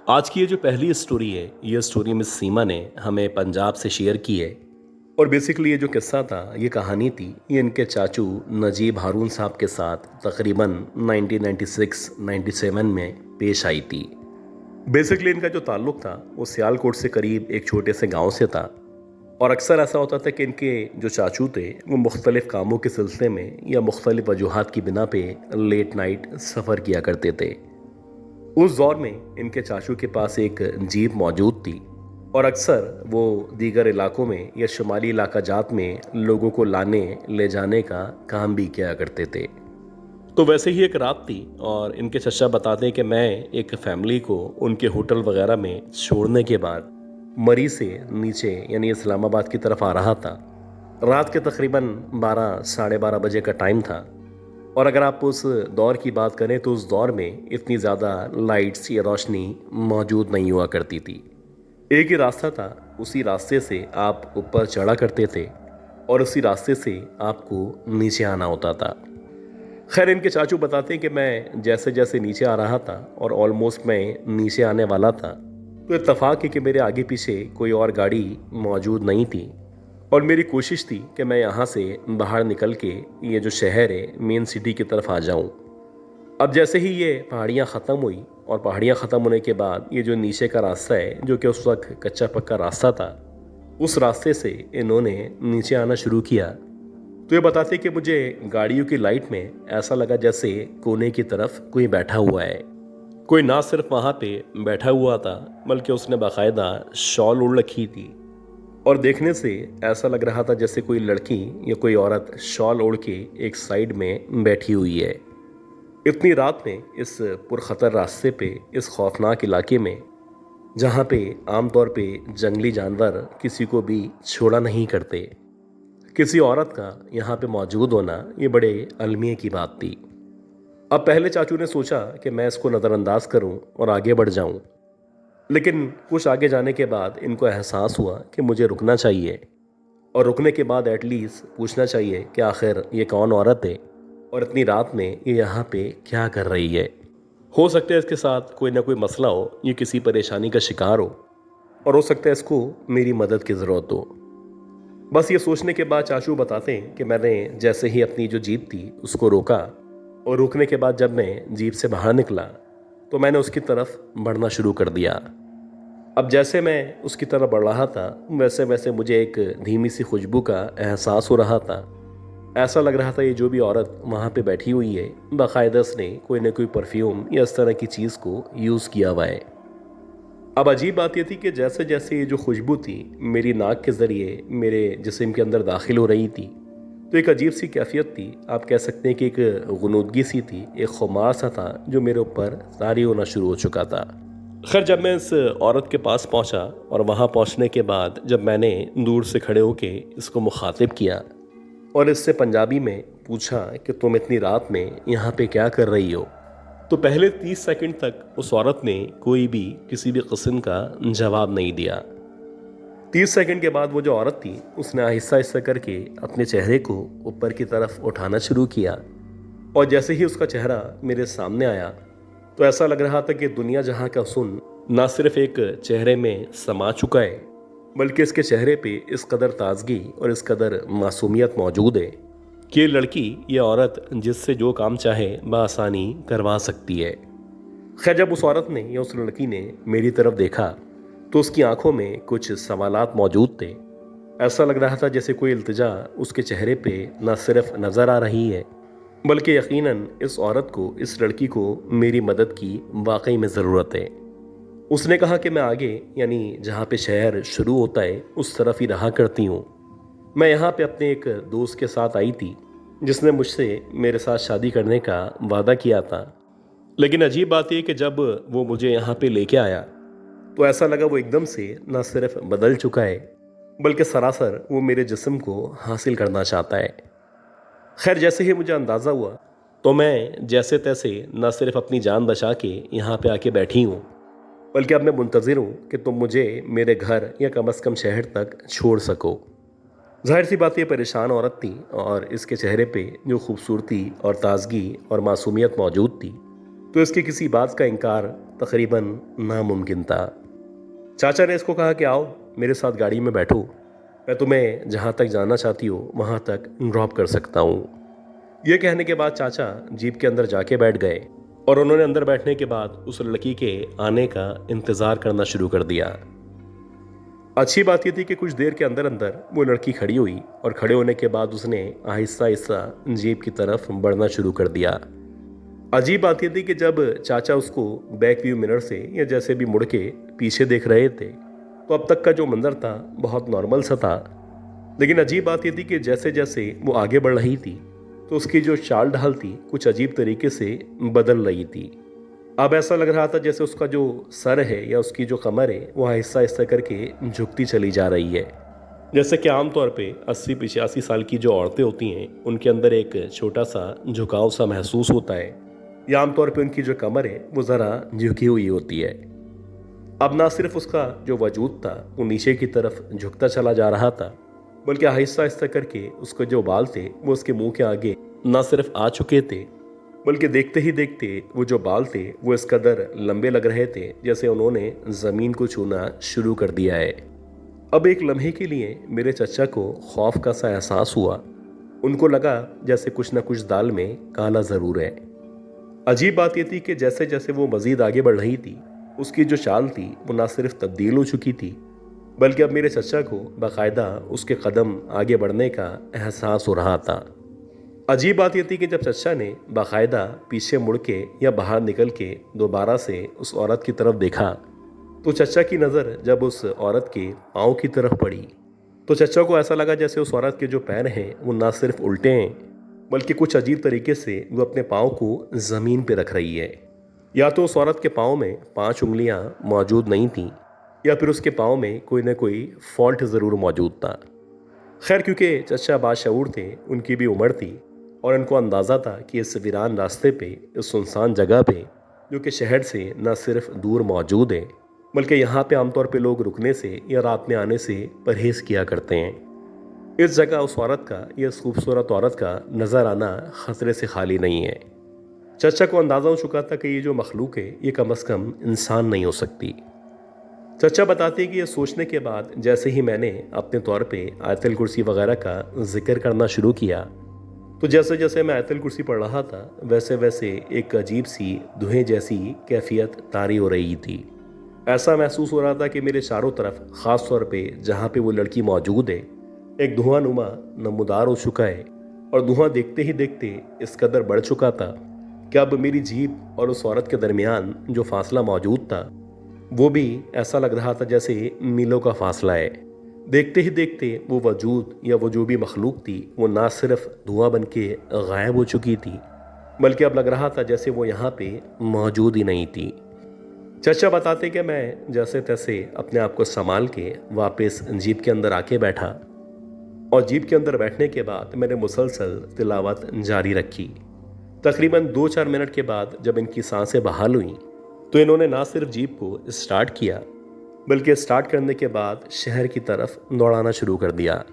आज की ये जो पहली स्टोरी है, ये स्टोरी मिस सीमा ने हमें पंजाब से शेयर की है। और बेसिकली ये जो किस्सा था, ये कहानी थी, ये इनके चाचू नजीब हारून साहब के साथ तकरीबन 1996-97 में पेश आई थी। बेसिकली इनका जो ताल्लुक था वो सियालकोट से करीब एक छोटे से गांव से था। और अक्सर ऐसा होता था कि इनके जो चाचू थे वो मुख्तलिफ कामों के सिलसिले में या मुख्तलिफ वजूहात की बिना पे लेट नाइट सफ़र किया करते थे। उस दौर में इनके चाचू के पास एक जीप मौजूद थी और अक्सर वो दीगर इलाकों में या शुमाली इलाका जात में लोगों को लाने ले जाने का काम भी किया करते थे। तो वैसे ही एक रात थी और इनके चचा बताते हैं कि मैं एक फैमिली को उनके होटल वगैरह में छोड़ने के बाद मरी से नीचे यानी इस्लामाबाद की तरफ आ रहा था। रात के तकरीबन 12 साढ़े 12 बजे का टाइम था। और अगर आप उस दौर की बात करें तो उस दौर में इतनी ज़्यादा लाइट्स या रोशनी मौजूद नहीं हुआ करती थी। एक ही रास्ता था, उसी रास्ते से आप ऊपर चढ़ा करते थे और उसी रास्ते से आपको नीचे आना होता था। खैर इनके चाचू बताते हैं कि मैं जैसे जैसे नीचे आ रहा था और ऑलमोस्ट मैं नीचे आने वाला था तो इत्तेफाक है कि मेरे आगे पीछे कोई और गाड़ी मौजूद नहीं थी। और मेरी कोशिश थी कि मैं यहाँ से बाहर निकल के ये जो शहर है मेन सिटी की तरफ आ जाऊँ। अब जैसे ही ये पहाड़ियाँ ख़त्म हुई और पहाड़ियाँ ख़त्म होने के बाद ये जो नीचे का रास्ता है जो कि उस वक्त कच्चा पक्का रास्ता था, उस रास्ते से इन्होंने नीचे आना शुरू किया। तो ये बताते कि मुझे गाड़ियों की लाइट में ऐसा लगा जैसे कोने की तरफ कोई बैठा हुआ है। कोई ना सिर्फ वहाँ पे बैठा हुआ था बल्कि उसने बाकायदा शॉल ओढ़ रखी थी और देखने से ऐसा लग रहा था जैसे कोई लड़की या कोई औरत शॉल ओढ़ के एक साइड में बैठी हुई है। इतनी रात में इस पुरखतर रास्ते पे, इस खौफनाक इलाके में जहाँ पे आमतौर पे जंगली जानवर किसी को भी छोड़ा नहीं करते, किसी औरत का यहाँ पे मौजूद होना ये बड़े अलमिए की बात थी। अब पहले चाचू ने सोचा कि मैं इसको नज़रअंदाज करूँ और आगे बढ़ जाऊँ, लेकिन कुछ आगे जाने के बाद इनको एहसास हुआ कि मुझे रुकना चाहिए और रुकने के बाद एटलीस्ट पूछना चाहिए कि आखिर ये कौन औरत है और इतनी रात में ये यहाँ पे क्या कर रही है। हो सकता है इसके साथ कोई ना कोई मसला हो, ये किसी परेशानी का शिकार हो और हो सकता है इसको मेरी मदद की ज़रूरत हो। बस ये सोचने के बाद चाचू बताते हैं कि मैंने जैसे ही अपनी जो जीप थी उसको रोका और रुकने के बाद जब मैं जीप से बाहर निकला तो मैंने उसकी तरफ बढ़ना शुरू कर दिया। अब जैसे मैं उसकी तरफ बढ़ रहा था वैसे वैसे मुझे एक धीमी सी खुशबू का एहसास हो रहा था। ऐसा लग रहा था ये जो भी औरत वहाँ पे बैठी हुई है बाकायदा उसने कोई ना कोई परफ्यूम या इस तरह की चीज़ को यूज़ किया हुआ है। अब अजीब बात यह थी कि जैसे जैसे ये जो खुशबू थी मेरी नाक के ज़रिए मेरे जिस्म के अंदर दाखिल हो रही थी तो एक अजीब सी कैफियत थी। आप कह सकते हैं कि एक गुनूदगी सी थी, एक खुमार सा था जो मेरे ऊपर तारी होना शुरू हो चुका था। खैर जब मैं इस औरत के पास पहुंचा और वहां पहुंचने के बाद जब मैंने दूर से खड़े होके इसको मुखातिब किया और इससे पंजाबी में पूछा कि तुम इतनी रात में यहाँ पे क्या कर रही हो, तो पहले 30 सेकंड तक उस औरत ने कोई भी किसी भी किस्म का जवाब नहीं दिया। 30 सेकंड के बाद वो जो औरत थी उसने आहिस्ता आहिस्ता करके अपने चेहरे को ऊपर की तरफ उठाना शुरू किया और जैसे ही उसका चेहरा मेरे सामने आया तो ऐसा लग रहा था कि दुनिया जहाँ का सुन ना सिर्फ एक चेहरे में समा चुका है बल्कि इसके चेहरे पे इस कदर ताजगी और इस कदर मासूमियत मौजूद है कि ये लड़की, ये औरत जिससे जो काम चाहे बआसानी करवा सकती है। खैर जब उस औरत ने या उस लड़की ने मेरी तरफ देखा तो उसकी आंखों में कुछ सवालात मौजूद थे। ऐसा लग रहा था जैसे कोई इल्तिजा उसके चेहरे पे न सिर्फ नज़र आ रही है बल्कि यकीनन इस औरत को, इस लड़की को मेरी मदद की वाकई में ज़रूरत है। उसने कहा कि मैं आगे यानी जहाँ पे शहर शुरू होता है उस तरफ ही रहा करती हूँ। मैं यहाँ पे अपने एक दोस्त के साथ आई थी जिसने मुझसे मेरे साथ शादी करने का वादा किया था। लेकिन अजीब बात यह कि जब वो मुझे यहाँ पे लेके आया तो ऐसा लगा वो एकदम से न सिर्फ बदल चुका है बल्कि सरासर वो मेरे जिस्म को हासिल करना चाहता है। खैर जैसे ही मुझे अंदाज़ा हुआ तो मैं जैसे तैसे न सिर्फ अपनी जान बचा के यहाँ पे आके बैठी हूँ बल्कि अब मैं मुंतज़िर हूँ कि तुम मुझे मेरे घर या कम अज़ कम शहर तक छोड़ सको। जाहिर सी बात ये परेशान औरत थी और इसके चेहरे पे जो खूबसूरती और ताजगी और मासूमियत मौजूद थी तो इसके किसी बात का इनकार तकरीबन नामुमकिन था। चाचा ने इसको कहा कि आओ मेरे साथ गाड़ी में बैठो, मैं तुम्हें जहाँ तक जाना चाहती हो वहाँ तक ड्रॉप कर सकता हूँ। ये कहने के बाद चाचा जीप के अंदर जाके बैठ गए और उन्होंने अंदर बैठने के बाद उस लड़की के आने का इंतज़ार करना शुरू कर दिया। अच्छी बात यह थी कि कुछ देर के अंदर अंदर वो लड़की खड़ी हुई और खड़े होने के बाद उसने आहिस्ता आहिस्ता जीप की तरफ बढ़ना शुरू कर दिया। अजीब बात यह थी कि जब चाचा उसको बैक व्यू मिरर से या जैसे भी मुड़ के पीछे देख रहे थे तो अब तक का जो मंजर था बहुत नॉर्मल सा था, लेकिन अजीब बात यह थी कि जैसे जैसे वो आगे बढ़ रही थी तो उसकी जो चाल ढाल थी कुछ अजीब तरीके से बदल रही थी। अब ऐसा लग रहा था जैसे उसका जो सर है या उसकी जो कमर है वो आहिस्ता आहिस्ता करके झुकती चली जा रही है। जैसे कि आमतौर पे 80-85 साल की जो औरतें होती हैं उनके अंदर एक छोटा सा झुकाव सा महसूस होता है, या आमतौर पे उनकी जो कमर है वो ज़रा झुकी हुई होती है। अब ना सिर्फ उसका जो वजूद था वो नीचे की तरफ झुकता चला जा रहा था, बल्कि आहिस्ता आहिस्ता करके उसके जो बाल थे वो उसके मुंह के आगे ना सिर्फ आ चुके थे, बल्कि देखते ही देखते वो जो बाल थे वो इस कदर लंबे लग रहे थे जैसे उन्होंने ज़मीन को छूना शुरू कर दिया है। अब एक लम्हे के लिए मेरे चचा को खौफ का सा एहसास हुआ। उनको लगा जैसे कुछ न कुछ दाल में काला ज़रूर है। अजीब बात यह थी कि जैसे जैसे वो मज़ीद आगे बढ़ रही थी उसकी जो चाल थी वो ना सिर्फ तब्दील हो चुकी थी, बल्कि अब मेरे चचा को बाकायदा उसके कदम आगे बढ़ने का एहसास हो रहा था। अजीब बात यह थी कि जब चचा ने बाकायदा पीछे मुड़ के या बाहर निकल के दोबारा से उस औरत की तरफ देखा तो चचा की नज़र जब उस औरत के पाँव की तरफ पड़ी तो चचा को ऐसा लगा जैसे उस औरत के जो पैर हैं वो ना सिर्फ उल्टे हैं, बल्कि कुछ अजीब तरीके से वो अपने पाँव को ज़मीन पे रख रही है। या तो उस औरत के पाँव में 5 उंगलियां मौजूद नहीं थीं, या फिर उसके पाँव में कोई ना कोई फॉल्ट ज़रूर मौजूद था। खैर, क्योंकि चचा बाशऊर थे, उनकी भी उम्र थी और इनको अंदाज़ा था कि इस वीरान रास्ते पे, इस सुनसान जगह पे जो कि शहर से न सिर्फ दूर मौजूद है, बल्कि यहाँ पे आमतौर पे लोग रुकने से या रात में आने से परहेज़ किया करते हैं। इस जगह उस औरत का, या इस खूबसूरत औरत का नज़र आना ख़तरे से खाली नहीं है। चचा को अंदाज़ा हो चुका था कि ये जो मखलूक है ये कम अज़ कम इंसान नहीं हो सकती। चचा बताते हैं कि ये सोचने के बाद जैसे ही मैंने अपने तौर पे आयतल कुर्सी वगैरह का जिक्र करना शुरू किया तो जैसे जैसे मैं आयतल कुर्सी पढ़ रहा था वैसे वैसे एक अजीब सी धुएं जैसी कैफियत तारी हो रही थी। ऐसा महसूस हो रहा था कि मेरे चारों तरफ, ख़ास तौर पे जहाँ पे वो लड़की मौजूद है, एक धुआंनुमा नमूदार हो चुका है और धुआं देखते ही देखते इस कदर बढ़ चुका था कि अब मेरी जीप और उस औरत के दरमियान जो फासला मौजूद था वो भी ऐसा लग रहा था जैसे मीलों का फासला है। देखते ही देखते वो वजूद या वो जो भी मखलूक थी वो ना सिर्फ धुआं बन के गायब हो चुकी थी, बल्कि अब लग रहा था जैसे वो यहाँ पे मौजूद ही नहीं थी। चचा बताते कि मैं जैसे तैसे अपने आप को संभाल के वापस जीप के अंदर आके बैठा और जीप के अंदर बैठने के बाद मैंने मुसलसल तिलावत जारी रखी। तकरीबन 2-4 मिनट के बाद जब इनकी सांसें बहाल हुई तो इन्होंने ना सिर्फ जीप को स्टार्ट किया, बल्कि स्टार्ट करने के बाद शहर की तरफ दौड़ाना शुरू कर दिया।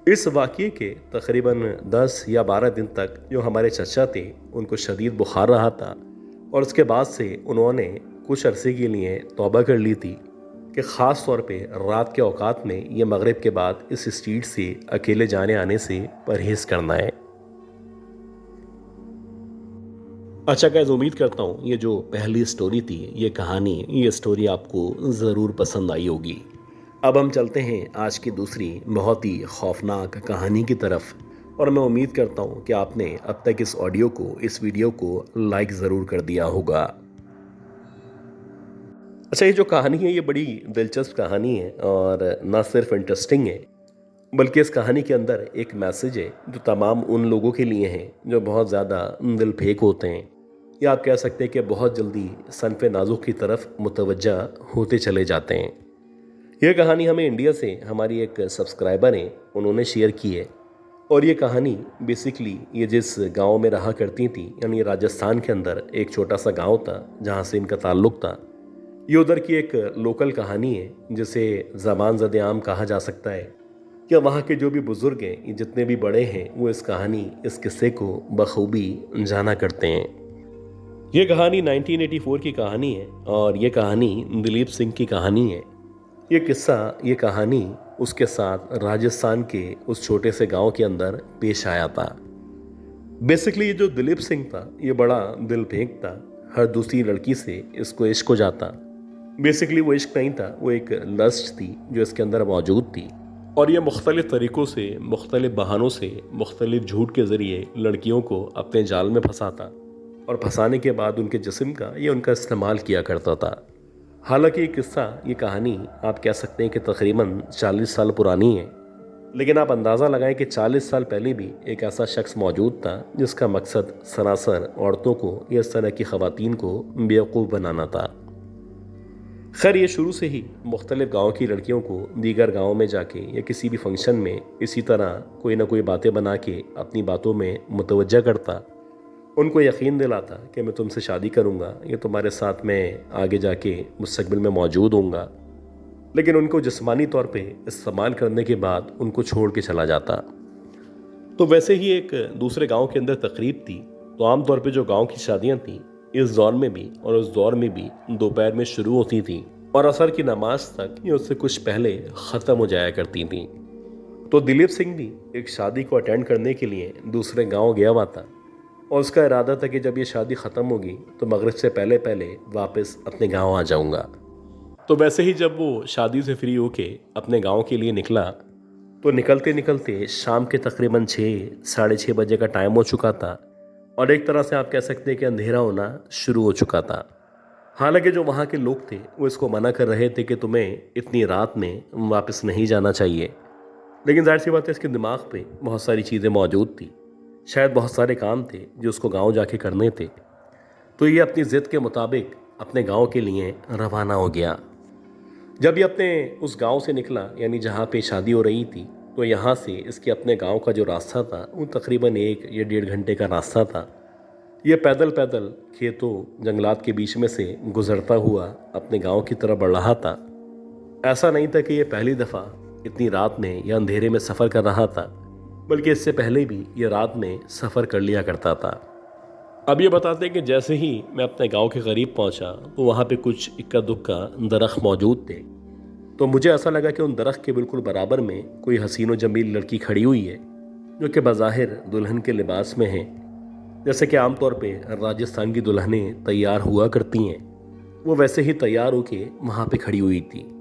इस वाक़ये के तकरीबन 10 या 12 दिन तक जो हमारे चचा थे उनको शदीद बुखार रहा था और उसके बाद से उन्होंने कुछ अरसे के लिए तौबा कर ली थी कि ख़ास तौर पे रात के औकात में ये मगरिब के बाद इस स्ट्रीट से अकेले जाने आने से परहेज़ करना है। अच्छा गाइस, उम्मीद करता हूँ ये जो पहली स्टोरी थी, ये कहानी, ये स्टोरी आपको ज़रूर पसंद आई होगी। अब हम चलते हैं आज की दूसरी बहुत ही खौफनाक कहानी की तरफ और मैं उम्मीद करता हूँ कि आपने अब तक इस ऑडियो को, इस वीडियो को लाइक ज़रूर कर दिया होगा। अच्छा, ये जो कहानी है ये बड़ी दिलचस्प कहानी है और ना सिर्फ इंटरेस्टिंग है, बल्कि इस कहानी के अंदर एक मैसेज है जो तमाम उन लोगों के लिए है जो बहुत ज़्यादा दिल फेंक होते हैं, या आप कह सकते हैं कि बहुत जल्दी सनफ़ नाज़ुक की तरफ मुतवज्जा होते चले जाते हैं। यह कहानी हमें इंडिया से हमारी एक सब्सक्राइबर हैं, उन्होंने शेयर की है और ये कहानी बेसिकली ये जिस गांव में रहा करती थी, यानी राजस्थान के अंदर एक छोटा सा गांव था जहां से इनका ताल्लुक़ था, ये उधर की एक लोकल कहानी है जिसे ज़बान ज़द आम कहा जा सकता है। या वहाँ के जो भी बुज़ुर्ग हैं, जितने भी बड़े हैं, वो इस कहानी, इस किस्से को बखूबी जाना करते हैं। ये कहानी 1984 की कहानी है और ये कहानी दिलीप सिंह की कहानी है। ये कहानी उसके साथ राजस्थान के उस छोटे से गांव के अंदर पेश आया था। बेसिकली ये जो दिलीप सिंह था ये बड़ा दिल फेंक था। हर दूसरी लड़की से इसको इश्क हो जाता। बेसिकली वो इश्क नहीं था, वो एक लस्ट थी जो इसके अंदर मौजूद थी और ये मुख्तलिफ तरीक़ों से, मुख्तलिफ बहानों से, मुख्तलिफ झूठ के ज़रिए लड़कियों को अपने जाल में फंसाता और फंसाने के बाद उनके जिस्म का ये उनका इस्तेमाल किया करता था। हालांकि ये किस्सा, ये कहानी आप कह सकते हैं कि तकरीबन 40 साल पुरानी है, लेकिन आप अंदाज़ा लगाएं कि 40 साल पहले भी एक ऐसा शख्स मौजूद था जिसका मकसद सरासर औरतों को या इस तरह की ख़वातीन को बेवकूफ़ बनाना था। खैर, ये शुरू से ही मुख्तलिफ गाँव की लड़कियों को दीगर गाँव में जाके या किसी भी फंक्शन में इसी तरह कोई ना कोई बातें बना के अपनी बातों में मुतवज्जा करता, उनको यकीन दिलाता कि मैं तुमसे शादी करूंगा या तुम्हारे साथ मैं आगे जाके मुस्तकबिल में मौजूद होऊंगा, लेकिन उनको जिस्मानी तौर पे इस्तेमाल करने के बाद उनको छोड़ के चला जाता। तो वैसे ही एक दूसरे गांव के अंदर तकरीब थी। तो आमतौर पे जो गांव की शादियां थी इस दौर में भी और उस दौर में भी दोपहर में शुरू होती थी और असर की नमाज तक या उससे कुछ पहले ख़त्म हो जाया करती थी। तो दिलीप सिंह भी एक शादी को अटेंड करने के लिए दूसरे गाँव गया हुआ था और उसका इरादा था कि जब ये शादी ख़त्म होगी तो मगरिब से पहले पहले वापस अपने गांव आ जाऊंगा। तो वैसे ही जब वो शादी से फ्री होके अपने गांव के लिए निकला तो निकलते निकलते शाम के तकरीबन 6-6:30 बजे का टाइम हो चुका था और एक तरह से आप कह सकते हैं कि अंधेरा होना शुरू हो चुका था। हालांकि जो वहाँ के लोग थे वो इसको मना कर रहे थे कि तुम्हें इतनी रात में वापस नहीं जाना चाहिए, लेकिन जाहिर सी बात है इसके दिमाग पे बहुत सारी चीज़ें मौजूद थी। शायद बहुत सारे काम थे जो उसको गांव जाके करने थे। तो ये अपनी ज़िद के मुताबिक अपने गांव के लिए रवाना हो गया। जब ये अपने उस गांव से निकला, यानी जहाँ पे शादी हो रही थी, तो यहाँ से इसके अपने गांव का जो रास्ता था वो तकरीबन 1 या 1.5 घंटे का रास्ता था। ये पैदल पैदल खेतों जंगलात के बीच में से गुजरता हुआ अपने गांव की तरफ बढ़ रहा था। ऐसा नहीं था कि ये पहली दफ़ा इतनी रात में या अंधेरे में सफ़र कर रहा था, बल्कि इससे पहले भी ये रात में सफ़र कर लिया करता था। अब ये बताते हैं कि जैसे ही मैं अपने गांव के करीब पहुंचा तो वहाँ पे कुछ इक्का दुक्का दरख्त मौजूद थे। तो मुझे ऐसा लगा कि उन दरख्त के बिल्कुल बराबर में कोई हसीन व जमील लड़की खड़ी हुई है जो कि बज़ाहिर दुल्हन के लिबास में है, जैसे कि आमतौर पे राजस्थान की दुल्हनें तैयार हुआ करती हैं। वो वैसे ही तैयार होके वहाँ पे खड़ी हुई थी।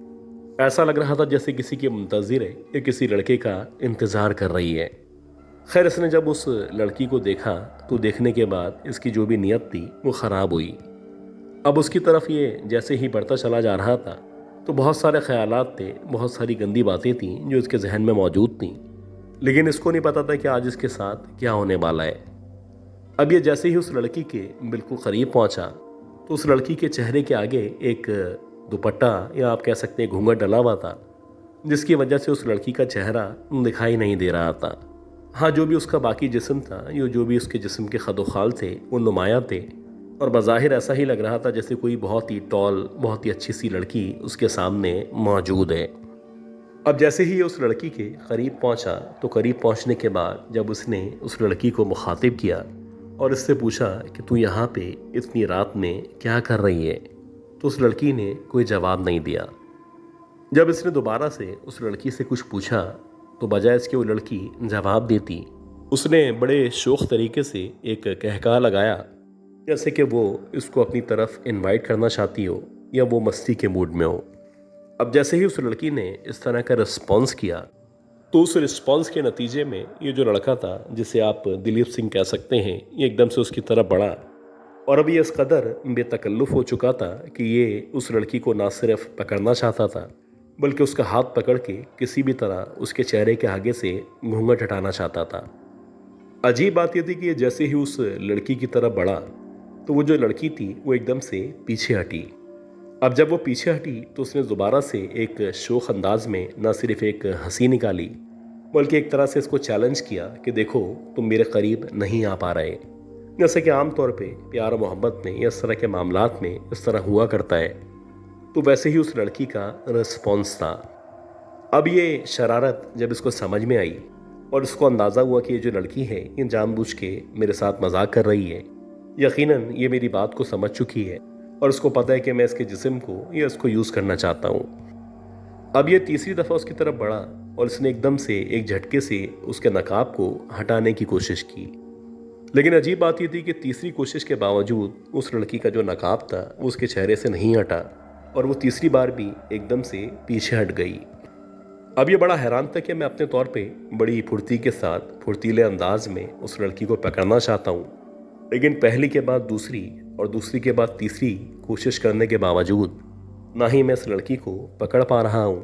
ऐसा लग रहा था जैसे किसी के मुंतज़िर है या किसी लड़के का इंतज़ार कर रही है। खैर, इसने जब उस लड़की को देखा तो देखने के बाद इसकी जो भी नीयत थी वो ख़राब हुई। अब उसकी तरफ ये जैसे ही बढ़ता चला जा रहा था तो बहुत सारे ख़यालात थे, बहुत सारी गंदी बातें थीं जो इसके जहन में मौजूद थीं, लेकिन इसको नहीं पता था कि आज इसके साथ क्या होने वाला है। अब ये जैसे ही उस लड़की के बिल्कुल करीब पहुंचा तो उस लड़की के चेहरे के आगे एक दुपट्टा या आप कह सकते हैं घूंघट डला हुआ था, जिसकी वजह से उस लड़की का चेहरा दिखाई नहीं दे रहा था। हाँ, जो भी उसका बाकी जिस्म था, जो भी उसके जिस्म के खदोखाल थे वो नुमायाँ थे और बज़ाहिर ऐसा ही लग रहा था जैसे कोई बहुत ही टॉल, बहुत ही अच्छी सी लड़की उसके सामने मौजूद है। अब जैसे ही उस लड़की के करीब पहुंचा तो करीब पहुंचने के बाद जब उसने उस लड़की को मुखातिब किया और इससे पूछा कि तू यहाँ पे इतनी रात में क्या कर रही है, तो उस लड़की ने कोई जवाब नहीं दिया। जब इसने दोबारा से उस लड़की से कुछ पूछा तो बजाय इसके वो लड़की जवाब देती, उसने बड़े शौक़ तरीके से एक कहका लगाया जैसे कि वो इसको अपनी तरफ इनवाइट करना चाहती हो या वो मस्ती के मूड में हो। अब जैसे ही उस लड़की ने इस तरह का रिस्पॉन्स किया तो उस रिस्पॉन्स के नतीजे में ये जो लड़का था, जिसे आप दिलीप सिंह कह सकते हैं, ये एकदम से उसकी तरफ बढ़ा और अभी इस कदर बेतकल्लुफ़ हो चुका था कि ये उस लड़की को ना सिर्फ पकड़ना चाहता था बल्कि उसका हाथ पकड़ के किसी भी तरह उसके चेहरे के आगे से घूंघट हटाना चाहता था। अजीब बात यह थी कि ये जैसे ही उस लड़की की तरफ बढ़ा तो वो जो लड़की थी वो एकदम से पीछे हटी। अब जब वो पीछे हटी तो उसने दोबारा से एक शोख अंदाज में न सिर्फ एक हंसी निकाली बल्कि एक तरह से इसको चैलेंज किया कि देखो तुम मेरे करीब नहीं आ पा रहे। जैसे कि आम तौर पे प्यार और मोहब्बत में या इस तरह के मामलात में इस तरह हुआ करता है, तो वैसे ही उस लड़की का रिस्पॉन्स था। अब ये शरारत जब इसको समझ में आई और इसको अंदाज़ा हुआ कि ये जो लड़की है ये जानबूझ के मेरे साथ मजाक कर रही है, यकीनन ये मेरी बात को समझ चुकी है और उसको पता है कि मैं इसके जिस्म को या इसको यूज़ करना चाहता हूँ। अब ये तीसरी दफ़ा उसकी तरफ बढ़ा और इसने एकदम से एक झटके से उसके नकाब को हटाने की कोशिश की। लेकिन अजीब बात यह थी कि तीसरी कोशिश के बावजूद उस लड़की का जो नकाब था वो उसके चेहरे से नहीं हटा और वो तीसरी बार भी एकदम से पीछे हट गई। अब ये बड़ा हैरान था कि मैं अपने तौर पे बड़ी फुर्ती के साथ फुर्तीले अंदाज में उस लड़की को पकड़ना चाहता हूँ, लेकिन पहली के बाद दूसरी और दूसरी के बाद तीसरी कोशिश करने के बावजूद ना ही मैं इस लड़की को पकड़ पा रहा हूँ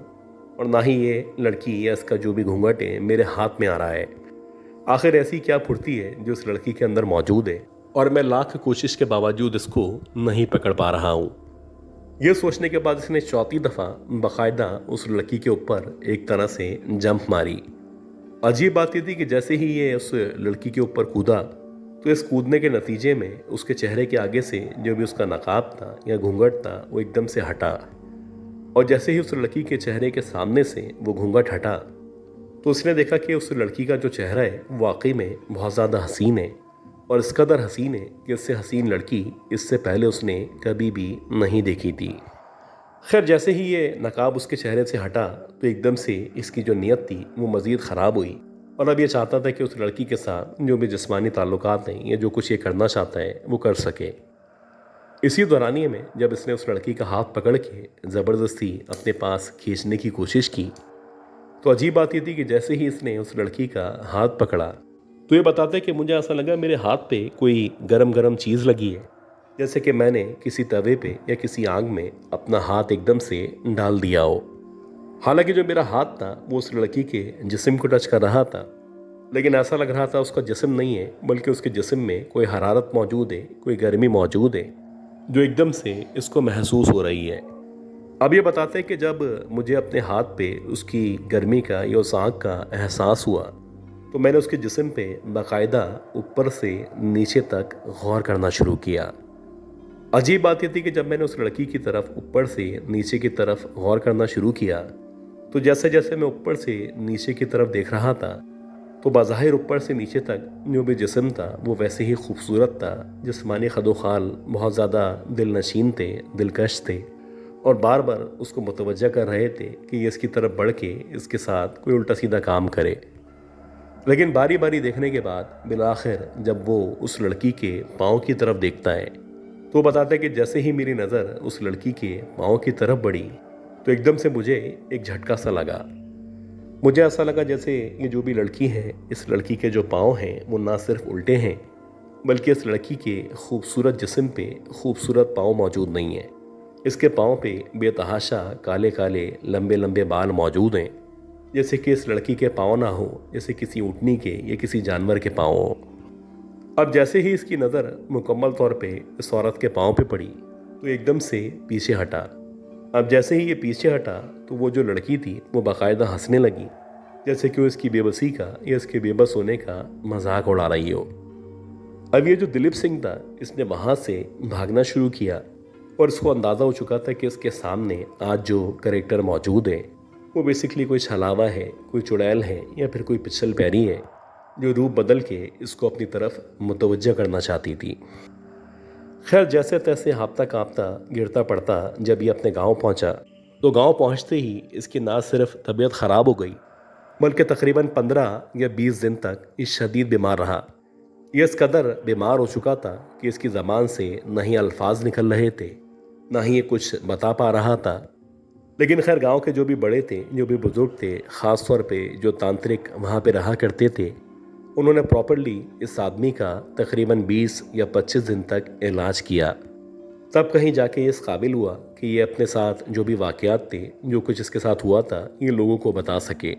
और ना ही ये लड़की या इसका जो भी घूंघट है मेरे हाथ में आ रहा है। आखिर ऐसी क्या फुर्ती है जो इस लड़की के अंदर मौजूद है और मैं लाख कोशिश के बावजूद इसको नहीं पकड़ पा रहा हूँ। ये सोचने के बाद इसने चौथी दफ़ा बाकायदा उस लड़की के ऊपर एक तरह से जंप मारी। अजीब बात ये थी कि जैसे ही ये उस लड़की के ऊपर कूदा तो इस कूदने के नतीजे में उसके चेहरे के आगे से जो भी उसका नकाब था या घूंघट था वो एकदम से हटा और जैसे ही उस लड़की के चेहरे के सामने से वो घूंघट हटा तो उसने देखा कि उस लड़की का जो चेहरा है वाकई में बहुत ज़्यादा हसीन है और इस कदर हसीन है कि इससे हसीन लड़की इससे पहले उसने कभी भी नहीं देखी थी। खैर जैसे ही ये नकाब उसके चेहरे से हटा तो एकदम से इसकी जो नीयत थी वो मज़ीद ख़राब हुई और अब ये चाहता था कि उस लड़की के साथ जो भी जिस्मानी ताल्लुकात हैं या जो कुछ ये करना चाहता है वो कर सके। इसी दौरानिए में जब इसने उस लड़की का हाथ पकड़ के ज़बरदस्ती अपने पास खींचने की कोशिश की तो अजीब बात ये थी कि जैसे ही इसने उस लड़की का हाथ पकड़ा तो ये बताते कि मुझे ऐसा लगा मेरे हाथ पे कोई गरम गरम चीज़ लगी है, जैसे कि मैंने किसी तवे पे या किसी आग में अपना हाथ एकदम से डाल दिया हो। हालांकि जो मेरा हाथ था वो उस लड़की के जिस्म को टच कर रहा था, लेकिन ऐसा लग रहा था उसका जिस्म नहीं है बल्कि उसके जिस्म में कोई हरारत मौजूद है, कोई गर्मी मौजूद है जो एकदम से इसको महसूस हो रही है। अब ये बताते हैं कि जब मुझे अपने हाथ पे उसकी गर्मी का या उस आग का एहसास हुआ तो मैंने उसके जिस्म पे बाकायदा ऊपर से नीचे तक गौर करना शुरू किया। अजीब बात यह थी कि जब मैंने उस लड़की की तरफ ऊपर से नीचे की तरफ गौर करना शुरू किया तो जैसे जैसे मैं ऊपर से नीचे की तरफ देख रहा था तो बाज़ाहिर ऊपर से नीचे तक जो भी जिस्म था वो वैसे ही खूबसूरत था, जिस्मानी खदोखाल बहुत ज़्यादा दिलनशीन थे, दिलकश थे और बार बार उसको मुतवज्जा कर रहे थे कि ये इसकी तरफ बढ़ के इसके साथ कोई उल्टा सीधा काम करे। लेकिन बारी बारी देखने के बाद बिलाखिर जब वो उस लड़की के पाँव की तरफ देखता है तो बताता है कि जैसे ही मेरी नज़र उस लड़की के पाँव की तरफ बढ़ी तो एकदम से मुझे एक झटका सा लगा। मुझे ऐसा लगा जैसे ये जो भी लड़की है, इस लड़की के जो पाँव हैं वो ना सिर्फ उल्टे हैं बल्कि इस लड़की के खूबसूरत जिस्म पे खूबसूरत पाँव मौजूद नहीं हैं। इसके पाँव पे बेतहाशा काले काले लंबे लंबे बाल मौजूद हैं, जैसे कि इस लड़की के पाँव ना हो, जैसे किसी ऊँटनी के या किसी जानवर के पाँव हो। अब जैसे ही इसकी नज़र मुकम्मल तौर पे इस औरत के पाँव पे पड़ी तो एकदम से पीछे हटा। अब जैसे ही ये पीछे हटा तो वो जो लड़की थी वो बाकायदा हंसने लगी, जैसे कि वो इसकी बेबसी का या इसके बेबस होने का मजाक उड़ा रही हो। अब ये जो दिलीप सिंह था इसने वहाँ से भागना शुरू किया और इसको अंदाज़ा हो चुका था कि इसके सामने आज जो कैरेक्टर मौजूद है वो बेसिकली कोई छलावा है, कोई चुड़ैल है या फिर कोई पिछल पैरी है जो रूप बदल के इसको अपनी तरफ मुतवज्जा करना चाहती थी। खैर जैसे तैसे हाँफता काँपता गिरता पड़ता जब ये अपने गांव पहुंचा तो गांव पहुंचते ही इसकी ना सिर्फ तबीयत ख़राब हो गई बल्कि तकरीबन 15 या 20 दिन तक ये शदीद बीमार रहा। ये इस कदर बीमार हो चुका था कि इसकी ज़बान से न ही अल्फाज निकल रहे थे, ना ही ये कुछ बता पा रहा था। लेकिन खैर गांव के जो भी बड़े थे, जो भी बुज़ुर्ग थे, ख़ास तौर पे जो तांत्रिक वहाँ पे रहा करते थे, उन्होंने प्रॉपरली इस आदमी का तकरीबन 20 या 25 दिन तक इलाज किया। तब कहीं जाके ये इस काबिल हुआ कि ये अपने साथ जो भी वाक़यात थे, जो कुछ इसके साथ हुआ था, ये लोगों को बता सके।